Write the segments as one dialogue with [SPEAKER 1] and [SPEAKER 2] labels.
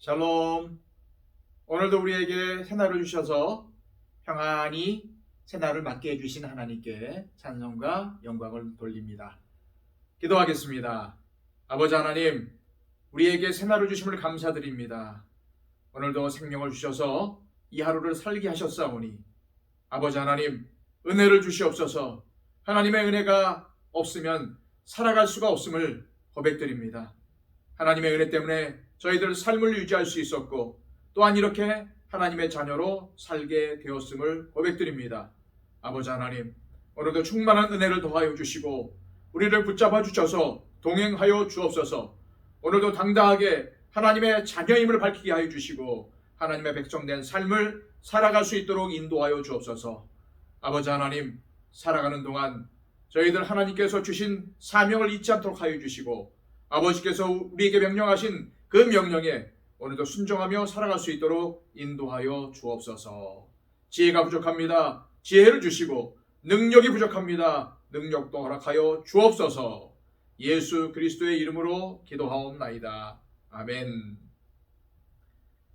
[SPEAKER 1] 샬롬. 오늘도 우리에게 새날을 주셔서 평안히 새날을 맞게 해주신 하나님께 찬송과 영광을 돌립니다. 기도하겠습니다. 아버지 하나님, 우리에게 새날을 주심을 감사드립니다. 오늘도 생명을 주셔서 이 하루를 살게 하셨사오니 아버지 하나님, 은혜를 주시옵소서. 하나님의 은혜가 없으면 살아갈 수가 없음을 고백드립니다. 하나님의 은혜 때문에 저희들 삶을 유지할 수 있었고 또한 이렇게 하나님의 자녀로 살게 되었음을 고백드립니다. 아버지 하나님, 오늘도 충만한 은혜를 더하여 주시고 우리를 붙잡아 주셔서 동행하여 주옵소서. 오늘도 당당하게 하나님의 자녀임을 밝히게 하여 주시고 하나님의 백성된 삶을 살아갈 수 있도록 인도하여 주옵소서. 아버지 하나님, 살아가는 동안 저희들 하나님께서 주신 사명을 잊지 않도록 하여 주시고 아버지께서 우리에게 명령하신 그 명령에 오늘도 순종하며 살아갈 수 있도록 인도하여 주옵소서. 지혜가 부족합니다. 지혜를 주시고 능력이 부족합니다. 능력도 허락하여 주옵소서. 예수 그리스도의 이름으로 기도하옵나이다. 아멘.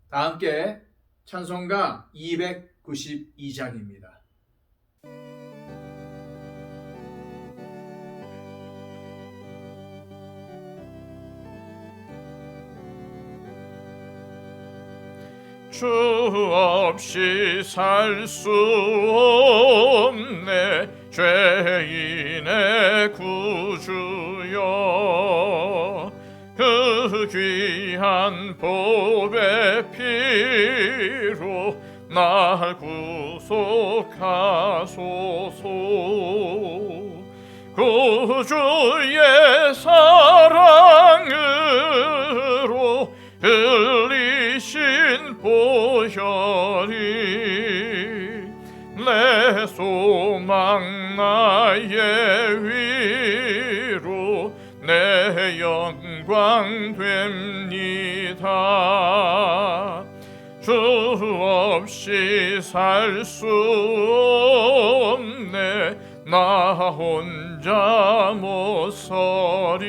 [SPEAKER 1] 다 함께 찬송가 292장입니다.
[SPEAKER 2] 주 없이 살 수 없네 죄인의 구주여, 그 귀한 보배 피로 날 구속하소서. 구주의 사랑으로 흘리신 보혈이 내 소망 나의 위로 내 영광 됩니다. 주 없이 살 수 없네 나 혼자 못 서리.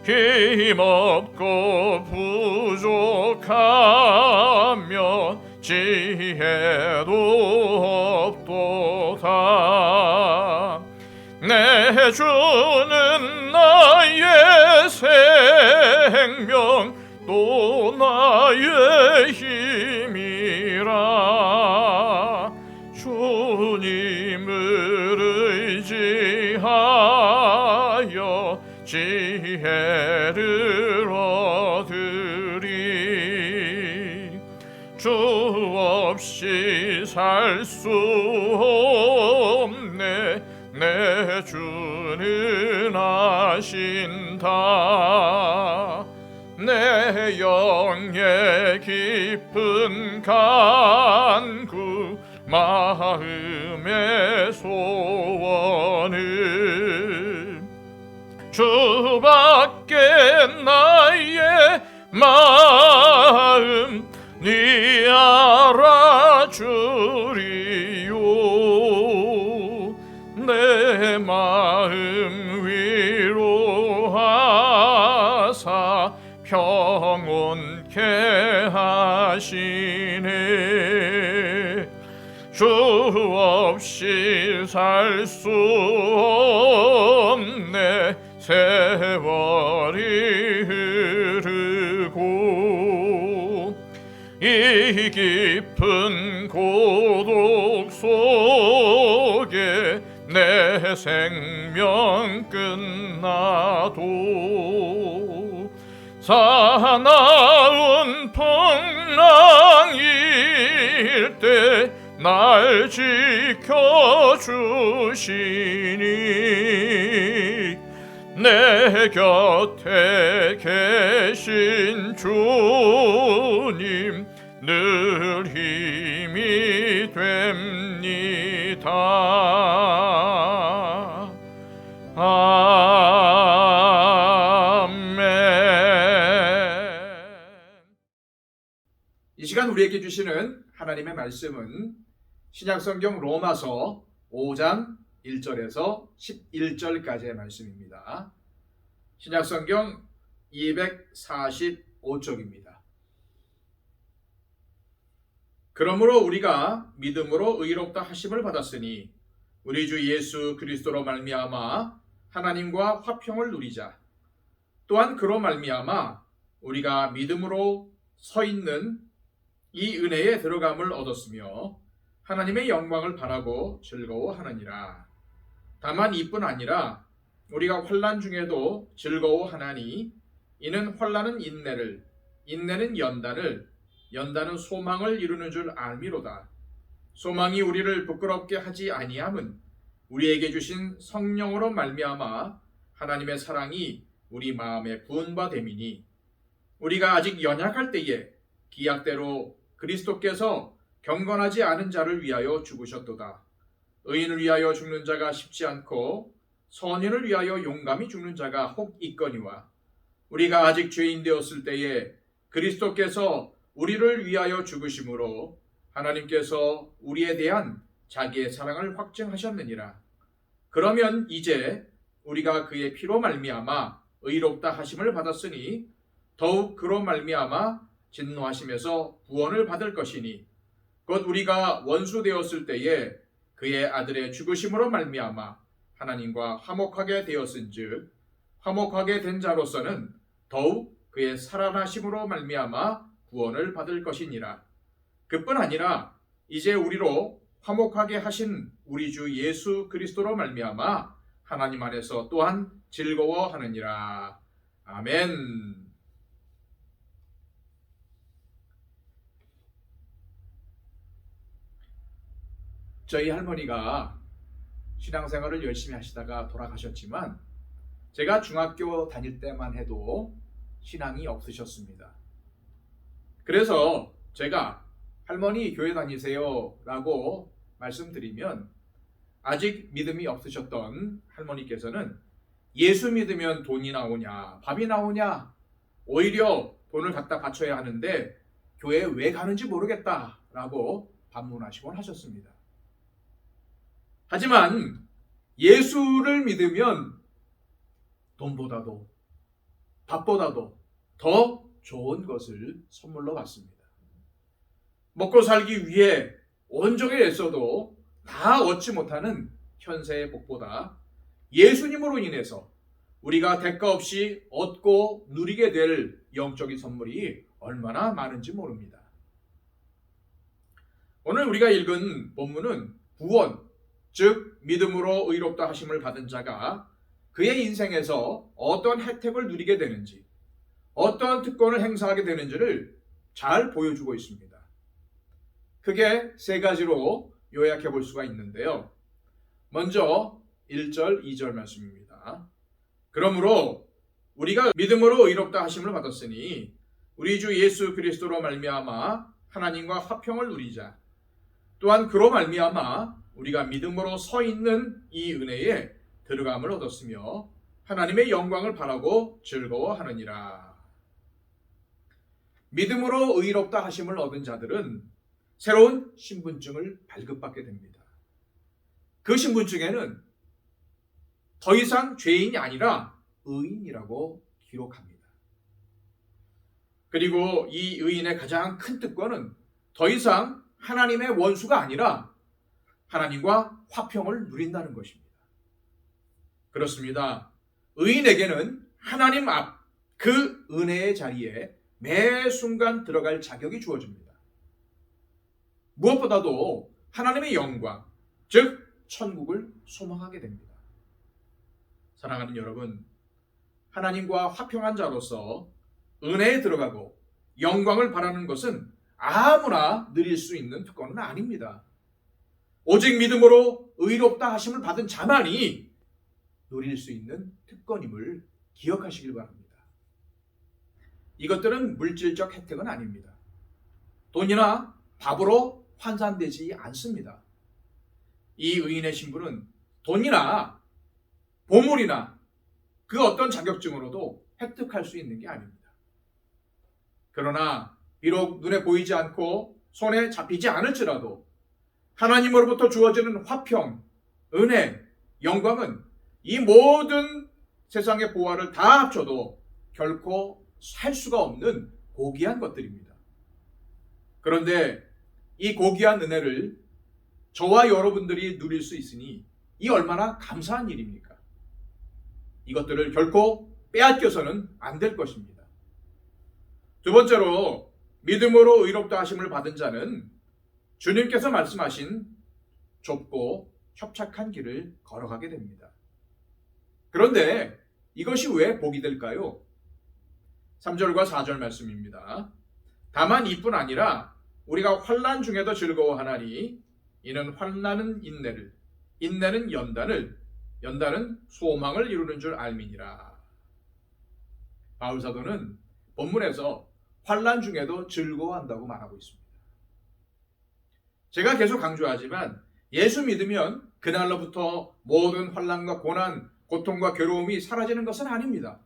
[SPEAKER 2] 힘없고 부족하며 지혜도 없도다. 내 주는 나의 생명 또 나의 힘이라. 주님을 의지하여 지혜를 얻으리. 주 없이 살 수 없네 내 주는 아신다. 내 영의 깊은 간구 마음의 소원을 주밖에 나의 마음 네 알아주리요. 내 마음 위로하사 평온케 하시네. 주 없이 살 수 없네 세월이 흐르고 이 깊은 고독 속에 내 생명 끝나도 사나운 풍랑일 때 날 지켜주시니 내 곁에 계신 주님 늘 힘이 됩니다. 아멘.
[SPEAKER 1] 이 시간 우리에게 주시는 하나님의 말씀은 신약성경 로마서 5장 1절에서 11절까지의 말씀입니다. 신약성경 241 오적입니다. 그러므로 우리가 믿음으로 의롭다 하심을 받았으니 우리 주 예수 그리스도로 말미암아 하나님과 화평을 누리자. 또한 그로 말미암아 우리가 믿음으로 서 있는 이 은혜에 들어감을 얻었으며 하나님의 영광을 바라고 즐거워하느니라. 다만 이뿐 아니라 우리가 환난 중에도 즐거워하나니 이는 환난은 인내를, 인내는 연단을, 연단은 소망을 이루는 줄 알미로다. 소망이 우리를 부끄럽게 하지 아니함은 우리에게 주신 성령으로 말미암아 하나님의 사랑이 우리 마음에 부은 바 됨이니 우리가 아직 연약할 때에 기약대로 그리스도께서 경건하지 않은 자를 위하여 죽으셨도다. 의인을 위하여 죽는 자가 쉽지 않고 선인을 위하여 용감히 죽는 자가 혹 있거니와 우리가 아직 죄인 되었을 때에 그리스도께서 우리를 위하여 죽으심으로 하나님께서 우리에 대한 자기의 사랑을 확증하셨느니라. 그러면 이제 우리가 그의 피로 말미암아 의롭다 하심을 받았으니 더욱 그로 말미암아 진노하심에서 구원을 받을 것이니 곧 우리가 원수 되었을 때에 그의 아들의 죽으심으로 말미암아 하나님과 화목하게 되었은즉 화목하게 된 자로서는 더욱 그의 살아나심으로 말미암아 구원을 받을 것이니라. 그뿐 아니라 이제 우리로 화목하게 하신 우리 주 예수 그리스도로 말미암아 하나님 안에서 또한 즐거워하느니라. 아멘. 저희 할머니가 신앙생활을 열심히 하시다가 돌아가셨지만 제가 중학교 다닐 때만 해도 신앙이 없으셨습니다. 그래서 제가 할머니 교회 다니세요 라고 말씀드리면 아직 믿음이 없으셨던 할머니께서는 예수 믿으면 돈이 나오냐 밥이 나오냐 오히려 돈을 갖다 바쳐야 하는데 교회에 왜 가는지 모르겠다 라고 반문하시곤 하셨습니다. 하지만 예수를 믿으면 돈보다도 밥보다도 더 좋은 것을 선물로 받습니다. 먹고 살기 위해 온종일 애써도 다 얻지 못하는 현세의 복보다 예수님으로 인해서 우리가 대가 없이 얻고 누리게 될 영적인 선물이 얼마나 많은지 모릅니다. 오늘 우리가 읽은 본문은 구원, 즉 믿음으로 의롭다 하심을 받은 자가 그의 인생에서 어떤 혜택을 누리게 되는지, 어떤 특권을 행사하게 되는지를 잘 보여주고 있습니다. 크게 세 가지로 요약해 볼 수가 있는데요. 먼저 1절, 2절 말씀입니다. 그러므로 우리가 믿음으로 의롭다 하심을 받았으니 우리 주 예수 그리스도로 말미암아 하나님과 화평을 누리자. 또한 그로 말미암아 우리가 믿음으로 서 있는 이 은혜에 들어감을 얻었으며 하나님의 영광을 바라고 즐거워하느니라. 믿음으로 의롭다 하심을 얻은 자들은 새로운 신분증을 발급받게 됩니다. 그 신분증에는 더 이상 죄인이 아니라 의인이라고 기록합니다. 그리고 이 의인의 가장 큰 특권은 더 이상 하나님의 원수가 아니라 하나님과 화평을 누린다는 것입니다. 그렇습니다. 의인에게는 하나님 앞 그 은혜의 자리에 매 순간 들어갈 자격이 주어집니다. 무엇보다도 하나님의 영광, 즉 천국을 소망하게 됩니다. 사랑하는 여러분, 하나님과 화평한 자로서 은혜에 들어가고 영광을 바라는 것은 아무나 누릴 수 있는 특권은 아닙니다. 오직 믿음으로 의롭다 하심을 받은 자만이 누릴 수 있는 특권임을 기억하시길 바랍니다. 이것들은 물질적 혜택은 아닙니다. 돈이나 밥으로 환산되지 않습니다. 이 의인의 신분은 돈이나 보물이나 그 어떤 자격증으로도 획득할 수 있는 게 아닙니다. 그러나 비록 눈에 보이지 않고 손에 잡히지 않을지라도 하나님으로부터 주어지는 화평, 은혜, 영광은 이 모든 세상의 보화를 다 합쳐도 결코 살 수가 없는 고귀한 것들입니다. 그런데 이 고귀한 은혜를 저와 여러분들이 누릴 수 있으니 이 얼마나 감사한 일입니까? 이것들을 결코 빼앗겨서는 안 될 것입니다. 두 번째로 믿음으로 의롭다 하심을 받은 자는 주님께서 말씀하신 좁고 협착한 길을 걸어가게 됩니다. 그런데 이것이 왜 복이 될까요? 3절과 4절 말씀입니다. 다만 이뿐 아니라 우리가 환난 중에도 즐거워하나니 이는 환난은 인내를, 인내는 연단을, 연단은 소망을 이루는 줄 알미니라. 바울 사도는 본문에서 환난 중에도 즐거워한다고 말하고 있습니다. 제가 계속 강조하지만 예수 믿으면 그날로부터 모든 환난과 고난, 고통과 괴로움이 사라지는 것은 아닙니다.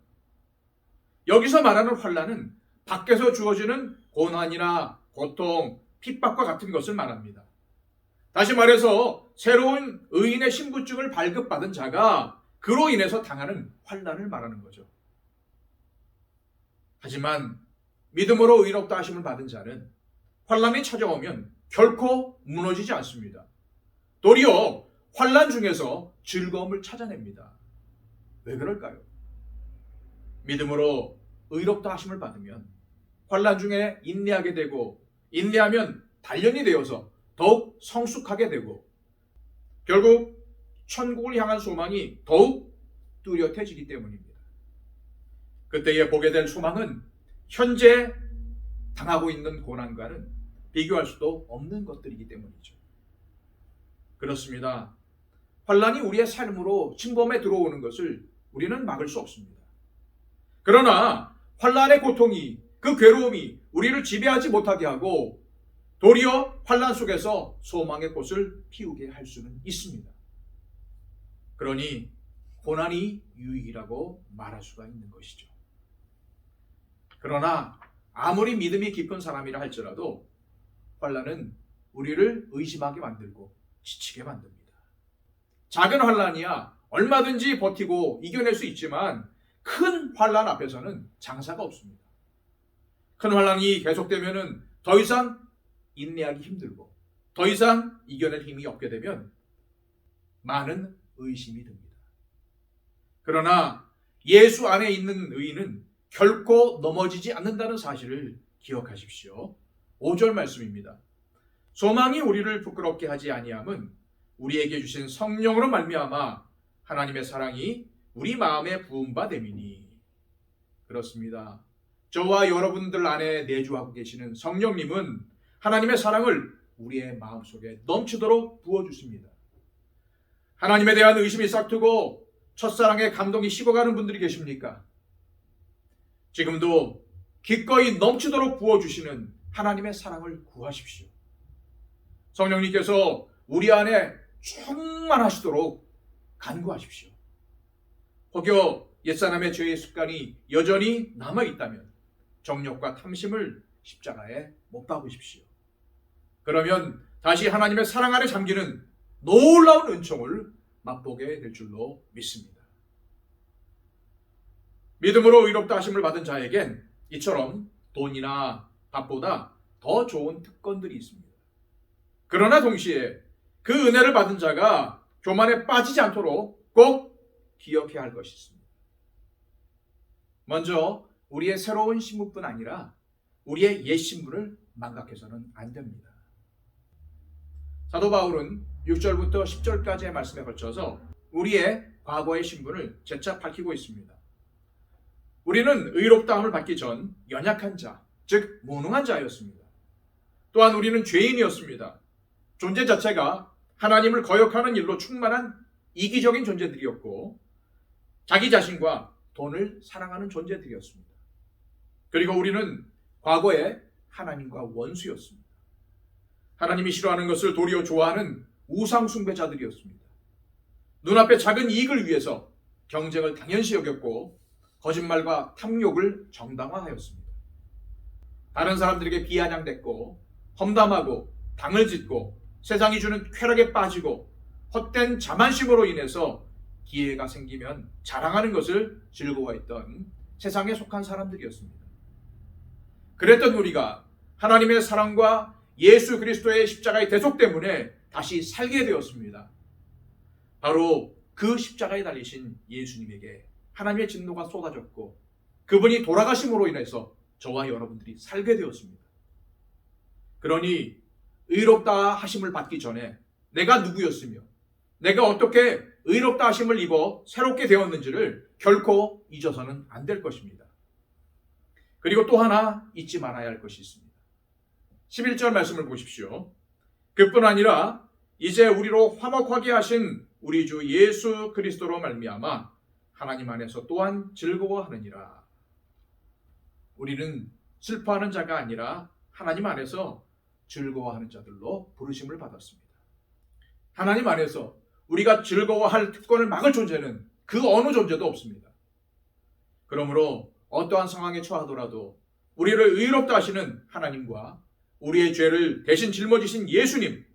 [SPEAKER 1] 여기서 말하는 환난은 밖에서 주어지는 고난이나 고통, 핍박과 같은 것을 말합니다. 다시 말해서 새로운 의인의 신분증을 발급받은 자가 그로 인해서 당하는 환난을 말하는 거죠. 하지만 믿음으로 의롭다 하심을 받은 자는 환난이 찾아오면 결코 무너지지 않습니다. 도리어 환난 중에서 즐거움을 찾아냅니다. 왜 그럴까요? 믿음으로 의롭다 하심을 받으면 환난 중에 인내하게 되고, 인내하면 단련이 되어서 더욱 성숙하게 되고, 결국 천국을 향한 소망이 더욱 뚜렷해지기 때문입니다. 그때에 보게 될 소망은 현재 당하고 있는 고난과는 비교할 수도 없는 것들이기 때문이죠. 그렇습니다. 환난이 우리의 삶으로 침범해 들어오는 것을 우리는 막을 수 없습니다. 그러나 환난의 고통이, 그 괴로움이 우리를 지배하지 못하게 하고 도리어 환난 속에서 소망의 꽃을 피우게 할 수는 있습니다. 그러니 고난이 유익이라고 말할 수가 있는 것이죠. 그러나 아무리 믿음이 깊은 사람이라 할지라도 환난은 우리를 의심하게 만들고 지치게 만듭니다. 작은 환난이야 얼마든지 버티고 이겨낼 수 있지만 큰 환난 앞에서는 장사가 없습니다. 큰 환난이 계속되면 더 이상 인내하기 힘들고 더 이상 이겨낼 힘이 없게 되면 많은 의심이 듭니다. 그러나 예수 안에 있는 의인은 결코 넘어지지 않는다는 사실을 기억하십시오. 5절 말씀입니다. 소망이 우리를 부끄럽게 하지 아니함은 우리에게 주신 성령으로 말미암아 하나님의 사랑이 우리 마음에 부은 바 됨이니. 그렇습니다. 저와 여러분들 안에 내주하고 계시는 성령님은 하나님의 사랑을 우리의 마음속에 넘치도록 부어주십니다. 하나님에 대한 의심이 싹트고 첫사랑의 감동이 식어가는 분들이 계십니까? 지금도 기꺼이 넘치도록 부어주시는 하나님의 사랑을 구하십시오. 성령님께서 우리 안에 충만하시도록 간구하십시오. 혹여 옛사람의 죄의 습관이 여전히 남아있다면 정욕과 탐심을 십자가에 못 박으십시오. 그러면 다시 하나님의 사랑 안에 잠기는 놀라운 은총을 맛보게 될 줄로 믿습니다. 믿음으로 의롭다 하심을 받은 자에겐 이처럼 돈이나 밥보다 더 좋은 특권들이 있습니다. 그러나 동시에 그 은혜를 받은 자가 교만에 빠지지 않도록 꼭 기억해야 할 것이 있습니다. 먼저 우리의 새로운 신분뿐 아니라 우리의 옛 신분을 망각해서는 안 됩니다. 사도 바울은 6절부터 10절까지의 말씀에 걸쳐서 우리의 과거의 신분을 재차 밝히고 있습니다. 우리는 의롭다함을 받기 전 연약한 자, 즉 무능한 자였습니다. 또한 우리는 죄인이었습니다. 존재 자체가 하나님을 거역하는 일로 충만한 이기적인 존재들이었고 자기 자신과 돈을 사랑하는 존재들이었습니다. 그리고 우리는 과거에 하나님과 원수였습니다. 하나님이 싫어하는 것을 도리어 좋아하는 우상 숭배자들이었습니다. 눈앞의 작은 이익을 위해서 경쟁을 당연시 여겼고 거짓말과 탐욕을 정당화하였습니다. 다른 사람들에게 비아냥댔고 험담하고 당을 짓고 세상이 주는 쾌락에 빠지고 헛된 자만심으로 인해서 기회가 생기면 자랑하는 것을 즐거워했던 세상에 속한 사람들이었습니다. 그랬던 우리가 하나님의 사랑과 예수 그리스도의 십자가의 대속 때문에 다시 살게 되었습니다. 바로 그 십자가에 달리신 예수님에게 하나님의 진노가 쏟아졌고 그분이 돌아가심으로 인해서 저와 여러분들이 살게 되었습니다. 그러니 의롭다 하심을 받기 전에 내가 누구였으며 내가 어떻게 의롭다 하심을 입어 새롭게 되었는지를 결코 잊어서는 안 될 것입니다. 그리고 또 하나 잊지 말아야 할 것이 있습니다. 11절 말씀을 보십시오. 그뿐 아니라 이제 우리로 화목하게 하신 우리 주 예수 그리스도로 말미암아 하나님 안에서 또한 즐거워하느니라. 우리는 슬퍼하는 자가 아니라 하나님 안에서 즐거워하는 자들로 부르심을 받았습니다. 하나님 안에서 우리가 즐거워할 특권을 막을 존재는 그 어느 존재도 없습니다. 그러므로 어떠한 상황에 처하더라도 우리를 의롭다 하시는 하나님과 우리의 죄를 대신 짊어지신 예수님,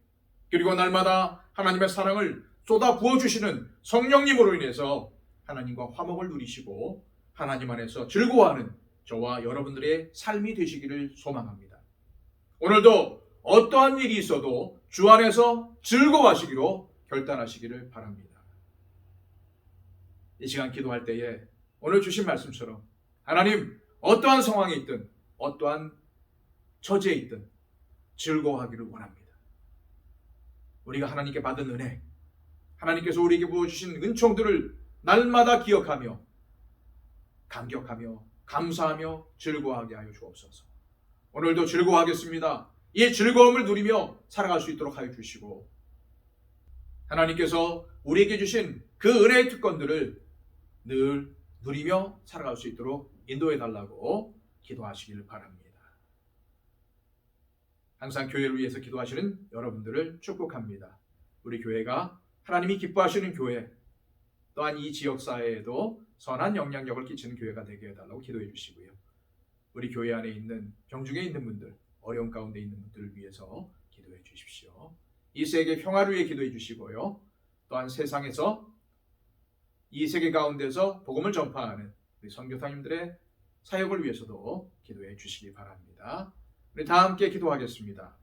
[SPEAKER 1] 그리고 날마다 하나님의 사랑을 쏟아 부어주시는 성령님으로 인해서 하나님과 화목을 누리시고 하나님 안에서 즐거워하는 저와 여러분들의 삶이 되시기를 소망합니다. 오늘도 어떠한 일이 있어도 주 안에서 즐거워하시기로 결단하시기를 바랍니다. 이 시간 기도할 때에 오늘 주신 말씀처럼 하나님, 어떠한 상황에 있든 어떠한 처지에 있든 즐거워하기를 원합니다. 우리가 하나님께 받은 은혜, 하나님께서 우리에게 부어주신 은총들을 날마다 기억하며 감격하며 감사하며 즐거워하게 하여 주옵소서. 오늘도 즐거워하겠습니다. 이 즐거움을 누리며 살아갈 수 있도록 하여 주시고 하나님께서 우리에게 주신 그 은혜의 특권들을 늘 누리며 살아갈 수 있도록 인도해 달라고 기도하시기를 바랍니다. 항상 교회를 위해서 기도하시는 여러분들을 축복합니다. 우리 교회가 하나님이 기뻐하시는 교회, 또한 이 지역사회에도 선한 영향력을 끼치는 교회가 되게 해달라고 기도해 주시고요. 우리 교회 안에 있는 병중에 있는 분들, 어려운 가운데 있는 분들을 위해서 기도해 주십시오. 이 세계 평화를 위해 기도해 주시고요. 또한 세상에서 이 세계 가운데서 복음을 전파하는 우리 선교사님들의 사역을 위해서도 기도해 주시기 바랍니다. 우리 다 함께 기도하겠습니다.